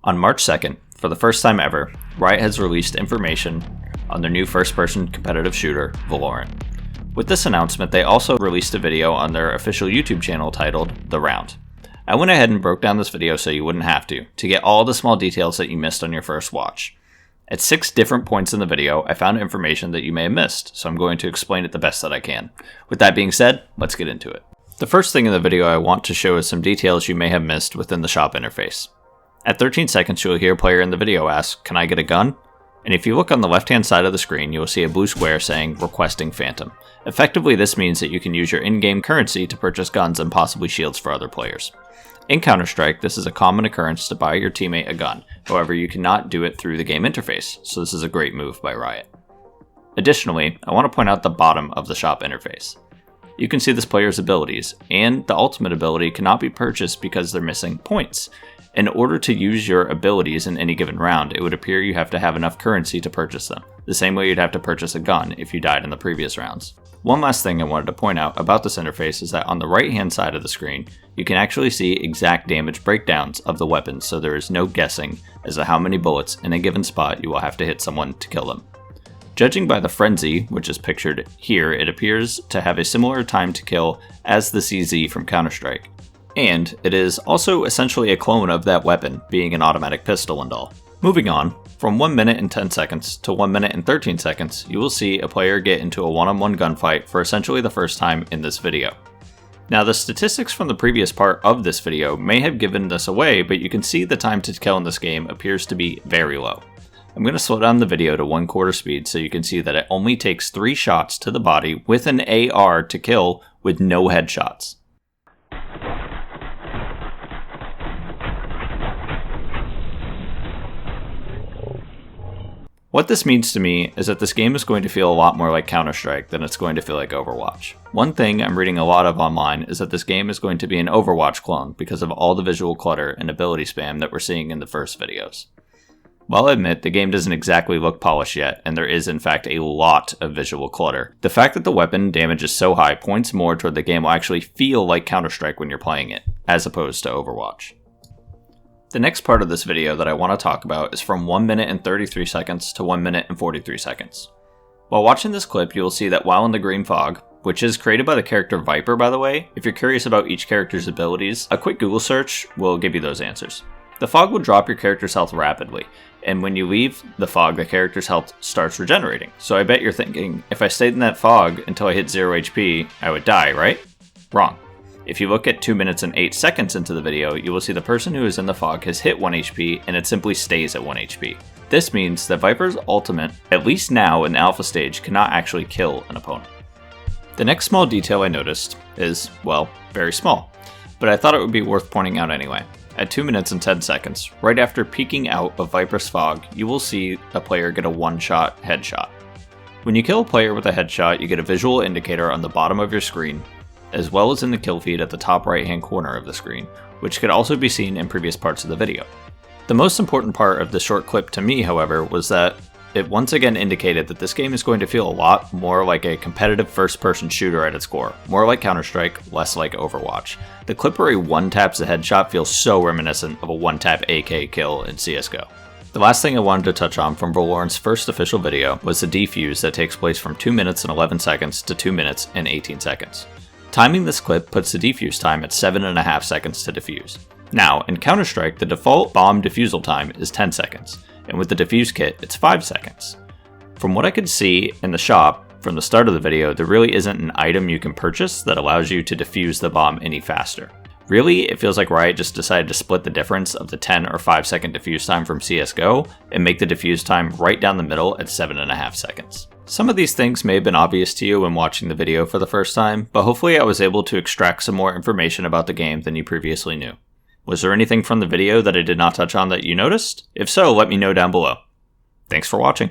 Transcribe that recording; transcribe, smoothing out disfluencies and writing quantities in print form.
On March 2nd, for the first time ever, Riot has released information on their new first-person competitive shooter, Valorant. With this announcement, they also released a video on their official YouTube channel titled The Round. I went ahead and broke down this video so you wouldn't have to get all the small details that you missed on your first watch. At 6 different points in the video, I found information that you may have missed, so I'm going to explain it the best that I can. With that being said, let's get into it. The first thing in the video I want to show is some details you may have missed within the shop interface. At 13 seconds, you'll hear a player in the video ask, "Can I get a gun?" And if you look on the left-hand side of the screen, you will see a blue square saying, "Requesting Phantom." Effectively, this means that you can use your in-game currency to purchase guns and possibly shields for other players. In Counter-Strike, this is a common occurrence to buy your teammate a gun. However, you cannot do it through the game interface, so this is a great move by Riot. Additionally, I want to point out the bottom of the shop interface. You can see this player's abilities, and the ultimate ability cannot be purchased because they're missing points. In order to use your abilities in any given round, it would appear you have to have enough currency to purchase them, the same way you'd have to purchase a gun if you died in the previous rounds. One last thing I wanted to point out about this interface is that on the right-hand side of the screen, you can actually see exact damage breakdowns of the weapons, so there is no guessing as to how many bullets in a given spot you will have to hit someone to kill them. Judging by the Frenzy, which is pictured here, it appears to have a similar time to kill as the CZ from Counter-Strike. And it is also essentially a clone of that weapon, being an automatic pistol and all. Moving on, from 1 minute and 10 seconds to 1 minute and 13 seconds, you will see a player get into a one-on-one gunfight for essentially the first time in this video. Now, the statistics from the previous part of this video may have given this away, but you can see the time to kill in this game appears to be very low. I'm going to slow down the video to 1/4 speed so you can see that it only takes 3 shots to the body with an AR to kill with no headshots. What this means to me is that this game is going to feel a lot more like Counter-Strike than it's going to feel like Overwatch. One thing I'm reading a lot of online is that this game is going to be an Overwatch clone because of all the visual clutter and ability spam that we're seeing in the first videos. While I admit the game doesn't exactly look polished yet, and there is in fact a lot of visual clutter, the fact that the weapon damage is so high points more toward the game will actually feel like Counter-Strike when you're playing it, as opposed to Overwatch. The next part of this video that I want to talk about is from 1 minute and 33 seconds to 1 minute and 43 seconds. While watching this clip, you will see that while in the green fog, which is created by the character Viper by the way, if you're curious about each character's abilities, a quick Google search will give you those answers. The fog will drop your character's health rapidly, and when you leave the fog, the character's health starts regenerating. So I bet you're thinking, if I stayed in that fog until I hit 0 HP, I would die, right? Wrong. If you look at 2 minutes and 8 seconds into the video, you will see the person who is in the fog has hit 1 HP and it simply stays at 1 HP. This means that Viper's ultimate, at least now in the alpha stage, cannot actually kill an opponent. The next small detail I noticed is, well, very small, but I thought it would be worth pointing out anyway. At 2 minutes and 10 seconds, right after peeking out of Viper's fog, you will see a player get a one-shot headshot. When you kill a player with a headshot, you get a visual indicator on the bottom of your screen, as well as in the kill feed at the top right-hand corner of the screen, which could also be seen in previous parts of the video. The most important part of this short clip to me, however, was that it once again indicated that this game is going to feel a lot more like a competitive first-person shooter at its core, more like Counter-Strike, less like Overwatch. The clip where he one-taps a headshot feels so reminiscent of a one-tap AK kill in CSGO. The last thing I wanted to touch on from Valorant's first official video was the defuse that takes place from 2 minutes and 11 seconds to 2 minutes and 18 seconds. Timing this clip puts the defuse time at 7.5 seconds to defuse. Now, in Counter-Strike, the default bomb defusal time is 10 seconds, and with the defuse kit, it's 5 seconds. From what I could see in the shop from the start of the video, there really isn't an item you can purchase that allows you to defuse the bomb any faster. Really, it feels like Riot just decided to split the difference of the 10 or 5 second defuse time from CSGO and make the defuse time right down the middle at 7.5 seconds. Some of these things may have been obvious to you when watching the video for the first time, but hopefully I was able to extract some more information about the game than you previously knew. Was there anything from the video that I did not touch on that you noticed? If so, let me know down below. Thanks for watching.